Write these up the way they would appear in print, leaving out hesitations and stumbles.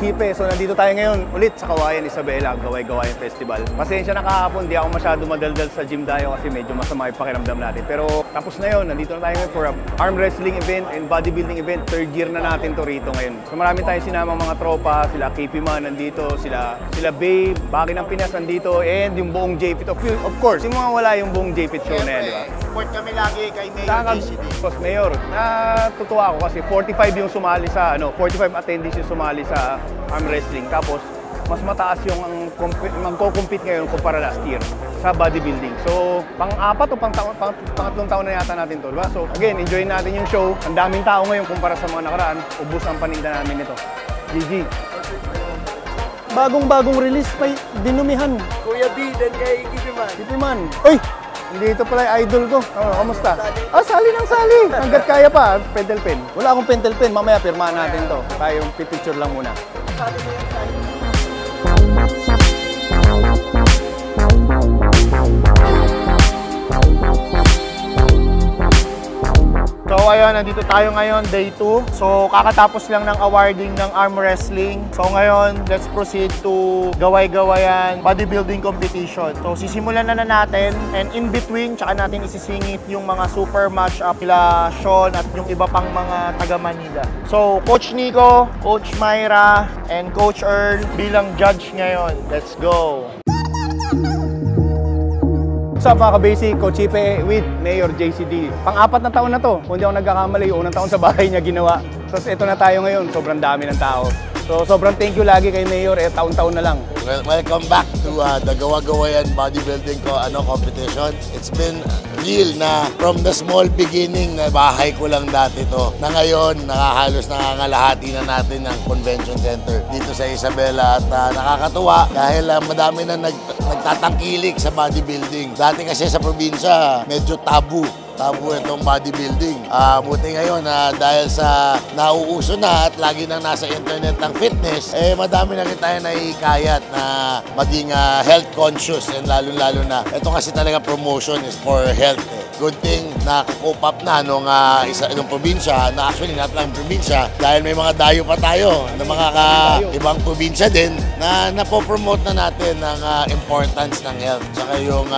Chipe. So nandito tayo ngayon ulit sa Kawayan Isabela, Gaway-Gawayan Festival. Pasensya na kahapon, di ako masyado madaldal sa gym tayo kasi medyo masama yung pakiramdam natin. Pero tapos na yun, nandito na tayo ngayon for a arm wrestling event and bodybuilding event. Third year na natin to rito ngayon. So marami tayong sinamang mga tropa, sila KP Man nandito, sila Babe, Baki ng Pinas nandito, and yung buong JPit. Of course, yung mga wala yung buong JPit show na yan, di ba? Support kami lagi kay Mayor JCD. Mayor, natutuwa ako kasi 45 yung sumali sa 45 attendees yung sumali sa arm wrestling. Tapos mas mataas yung magko-compete ngayon kumpara last year sa bodybuilding. So, pang-apat o pangatlong taon na yata natin to, diba? So, again, enjoy natin yung show. Ang daming tao ngayon kumpara sa mga nakaraan. Ubus ang paninda namin nito. GG. Bagong release, may dinumihan. Kuya B, then kay Kipiman. Kipiman. Uy! Dito pala yung idol ko. Kamusta? Sali ng sali. Hanggat kaya pa, pentel pen. Wala akong pentel pen. Mamaya pirmahan natin to. Tayo yung picture lang muna. Sali mo yung sali. So ayun, nandito tayo ngayon, day 2. So kakatapos lang ng awarding ng arm wrestling. So ngayon, let's proceed to Gaway-Gawayan bodybuilding competition. So sisimulan na natin, and in between, tsaka natin isisingit yung mga super match-up nila Sean at yung iba pang mga taga Manila. So Coach Nico, Coach Myra, and Coach Earl bilang judge ngayon. Let's go! What's up mga ka-basic? Coach Chipe with Mayor JCD. Pang-apat na taon na to. Kung hindi ako nagkakamali, unang taon sa bahay niya ginawa. Tapos ito na tayo ngayon. Sobrang dami ng tao. So sobrang thank you lagi kay Mayor. Taon-taon na lang. Welcome back to the Gawa-Gawayan bodybuilding competition. It's been real na from the small beginning na bahay ko lang dati to. Na ngayon, halos nangangalahati na natin ng convention center dito sa Isabela. At nakakatuwa dahil madami na nagtatangkilik sa bodybuilding. Dati kasi sa probinsya, medyo tabu itong bodybuilding. Buti ngayon dahil sa nauuso na at lagi nang nasa internet ng fitness, madami na rin tayo naikayat na maging health conscious, and lalo-lalo na ito kasi talaga promotion is for health. Good thing na cope up na nung probinsya, na actually not lang probinsya, dahil may mga dayo pa tayo ng mga ibang probinsya din na napopromote na natin ng importance ng health. Saka yung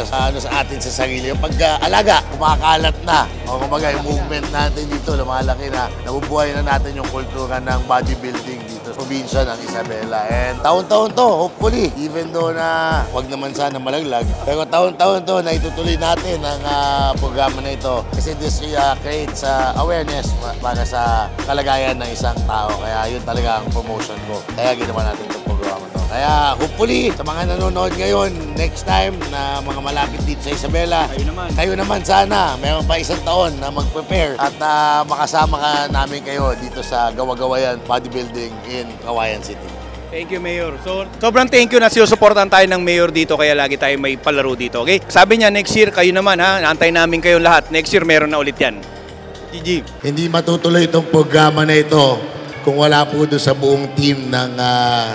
sa atin sa sarili, yung pag-alaga, kumakalat na. O kumbaga, yung movement natin dito, lumalaki na, nabubuhay na natin yung kultura ng bodybuilding dito sa probinsya ng Isabela. And taon-taon to, hopefully, even though na wag naman sana malaglag, pero taon-taon to na itutuloy natin ang programa na ito. Kasi this creates awareness para sa kalagayan ng isang tao. Kaya yun talaga ang promotion ko. Kaya ginawa natin itong programa to. Kaya hopefully, sa mga nanonood ngayon, next time na mga malapit dito sa Isabela, kayo naman sana, meron pa isang taon na mag-prepare at makasama ka namin kayo dito sa Gawa-Gawayan Bodybuilding in Kawayan City. Thank you, Mayor. So, sobrang thank you na sinusuportahan tayo ng Mayor dito, kaya lagi tayo may palaro dito, okay? Sabi niya, next year, kayo naman, ha? Naantay namin kayong lahat. Next year, meron na ulit yan. GG. Hindi matutuloy itong programa na ito kung wala po doon sa buong team ng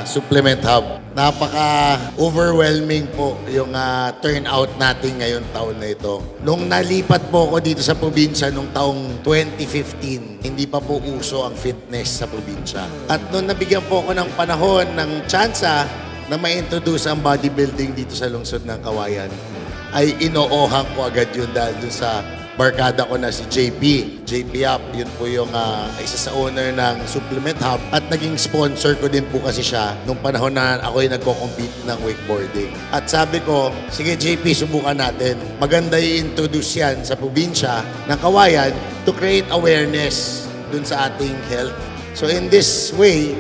Supplement Hub. Napaka-overwhelming po yung turnout natin ngayong taon na ito. Nung nalipat po ako dito sa probinsya nung taong 2015, hindi pa po uso ang fitness sa probinsya. At nung nabigyan po ako ng panahon, ng tsansa na ma-introduce ang bodybuilding dito sa lungsod ng Kawayan, ay inoohan ko agad yun dahil dun sa barkada ko na si JP Up. Yun po yung isa sa owner ng Supplement Hub at naging sponsor ko din po kasi siya nung panahon na ako'y nagko-compete ng wakeboarding. At sabi ko, sige JP, subukan natin. Maganda i-introduce yan sa probinsya ng Kawayan to create awareness dun sa ating health. So in this way,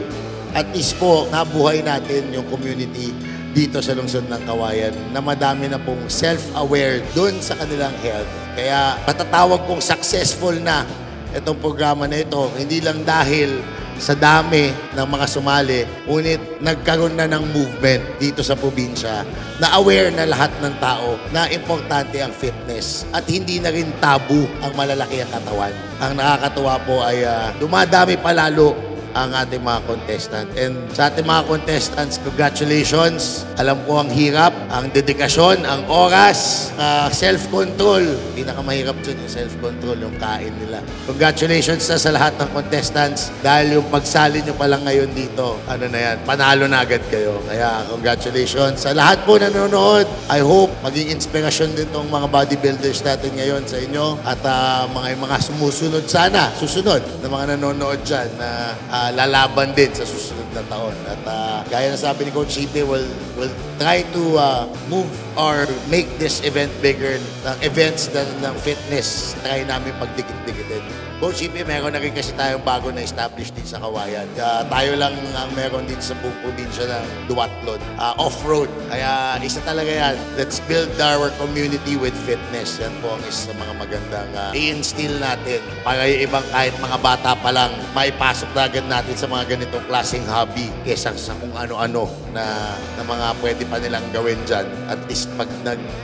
at least po, nabuhay natin yung community dito sa lungsod ng Kawayan na madami na pong self-aware dun sa kanilang health. Kaya patatawag kong successful na itong programa na ito, hindi lang dahil sa dami ng mga sumali, ngunit nagkaroon na ng movement dito sa probinsya na aware na lahat ng tao na importante ang fitness at hindi na rin tabu ang malalaki ang katawan. Ang nakakatuwa po ay dumadami pa lalo ang ating mga contestant. And sa ating mga contestants, congratulations. Alam ko ang hirap ang dedikasyon, ang oras, self-control. Pinakamahirap dyan yung self-control, yung kain nila. Congratulations sa lahat ng contestants dahil yung pagsali nyo pa lang ngayon dito, ano na yan, panalo na agad kayo. Kaya congratulations sa lahat po nanonood. I hope maging inspirasyon din tong mga bodybuilders natin ngayon sa inyo at mga sumusunod sana, susunod na mga nanonood dyan na lalaban din sa susunod na taon. At gaya na sabi ni Coach Chipe, will try to move or make this event bigger. Ng events ng fitness, try namin pagdikit-dikitin. Coach Chipe, meron na rin kasi tayong bago na establish din sa Kawayan. Tayo lang ang meron din sa buong probinsya ng duathlon. Off-road. Kaya isa talaga yan. Let's build our community with fitness. Yan po ang isa sa mga magandang i-instill natin. Para yung ibang kahit mga bata pa lang, maipasok na agad natin sa mga ganitong klaseng hobby kesa sa kung ano-ano na mga pwede pa nilang gawin dyan. At least pag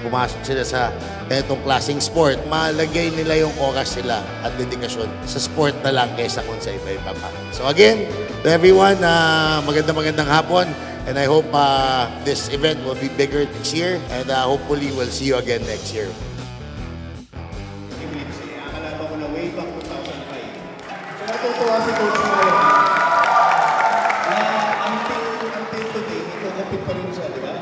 pumasok sila sa ganitong klaseng sport, malagay nila yung oras sila at dedikasyon sa sport na lang kaysa kung sa iba-iba pa. So again, to everyone, magandang hapon. And I hope this event will be bigger this year. And hopefully, we'll see you again next year. Akala ko na way back 2005. So natutuwa si Coach Mario na until today, ito pa rin siya, di ba?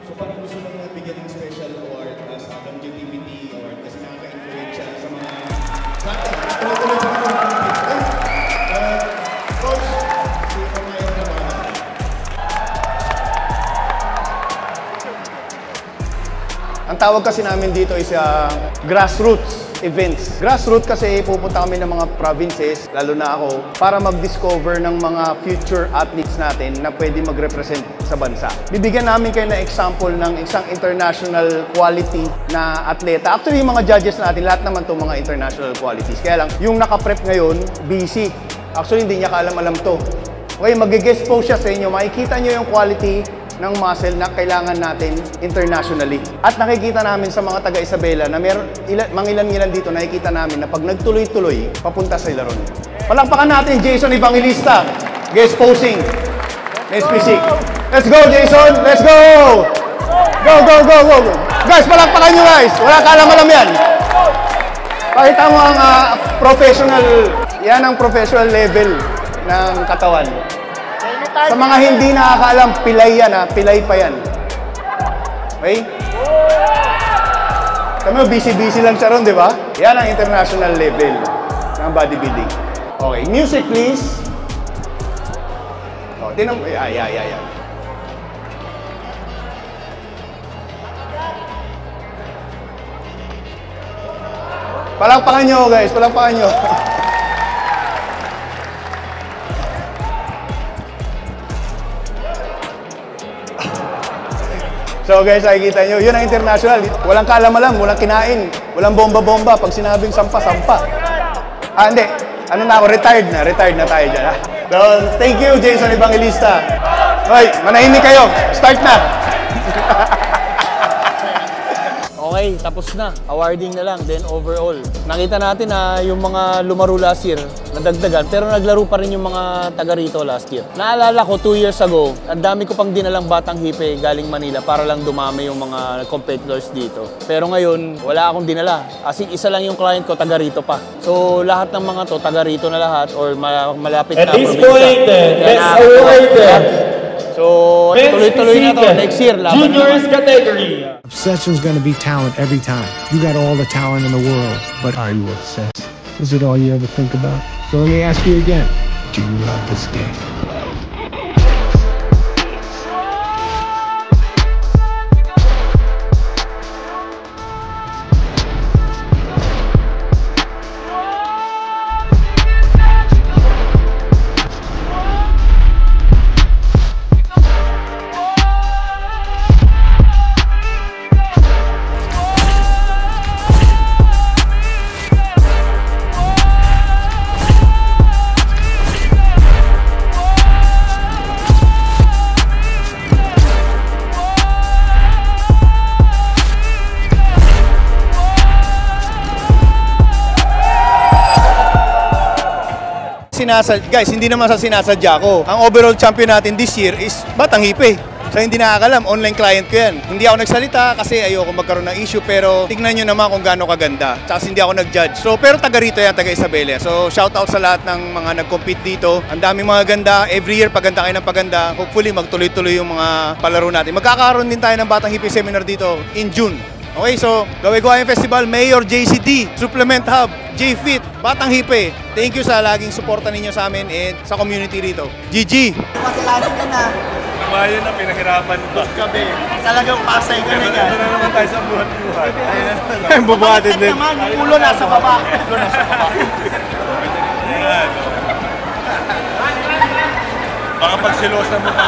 So parang gusto nang nabigyan ng special award sa longevity award kasi nakaka-influence siya sa mga tuloy-tuloy pa rin Coach, si Mario na ba? Ang tawag kasi namin dito is grassroots events. Grassroots kasi pupunta kami ng mga provinces, lalo na ako, para mag-discover ng mga future athletes natin na pwede mag-represent sa bansa. Bibigyan namin kayo na example ng isang international quality na atleta. Actually, yung mga judges natin, lahat naman itong mga international qualities. Kaya lang, yung nakaprep ngayon, busy. Actually, hindi niya kaalam-alam to. Okay, mag-guest post siya sa inyo. Makikita nyo yung quality ng muscle na kailangan natin internationally. At nakikita namin sa mga taga-Isabela na mangilan-ngilan dito, nakikita namin na pag nagtuloy-tuloy, papunta sa ron. Palakpakan natin, Jason Evangelista. Guest posing. Next physique. Let's go, Jason! Let's go! Go, go, go, go! Guys, palakpakan nyo guys! Wala kalam-alam yan. Pakita mo ang professional, yan ang professional level ng katawan. Sa mga hindi nakakaalam, pilay yan pilay pa yan. Okay? Kami, busy-busy lang siya ron, di ba? Yan ang international level ng bodybuilding. Okay, music please. O, tinan mo. Yeah. Palakpakan nyo guys, palakpakan nyo. So guys, nakikita nyo, yun ang international. Walang kaalam-alam, walang kinain, walang bomba-bomba. Pag sinabing sampa-sampa. Hindi. Ano na ako, retired na tayo dyan. So, thank you, Jason Evangelista. Hoy, manahimik kayo. Start na. Okay, tapos na. Awarding na lang, then overall. Nakita natin na yung mga lumaro last year, nadagdagan, pero naglaro pa rin yung mga taga rito last year. Naalala ko, 2 years ago, ang dami ko pang dinalang batang hipe galing Manila para lang dumami yung mga competitors dito. Pero ngayon, wala akong dinala. As in, isa lang yung client ko, taga rito pa. So, lahat ng mga to, taga rito na lahat, or malapit na probinsya. At this point, let's award so, tuloy-tuloy na to. Next year, laban juniors naman. category. Obsession's gonna be talent every time. You got all the talent in the world, but are you obsessed? Is it all you ever think about? So let me ask you again. Do you love this game? Guys, hindi naman sa sinasadya ko. Ang overall champion natin this year is Batang Hipe. Sa hindi nakakalam, online client ko yan. Hindi ako nagsalita kasi ayoko magkaroon ng issue, pero tignan nyo naman kung gaano kaganda. Tsaka hindi ako nag-judge. So, pero taga rito yan, taga Isabela. So, shout out sa lahat ng mga nag-compete dito. Ang daming mga ganda. Every year, paganda kayo ng paganda. Hopefully, magtuloy-tuloy yung mga palaro natin. Magkakaroon din tayo ng Batang Hippie Seminar dito in June. Okay, so Gaway-Gawayan Festival, Mayor JCD, Supplement Hub, JFit, Batang Hipe. Thank you sa laging suporta ninyo sa amin and sa community rito. GG! Masalanan ka na. Bayan na pinahirapan pa. Gabi. Talagang pasay ka na yan. Ito na naman tayo sa buhat-buhat. Ayun, bubuhatin din. Naman, ulo nasa baba. Ulo nasa baba. Ayan. Baka pagsilosan mo pa.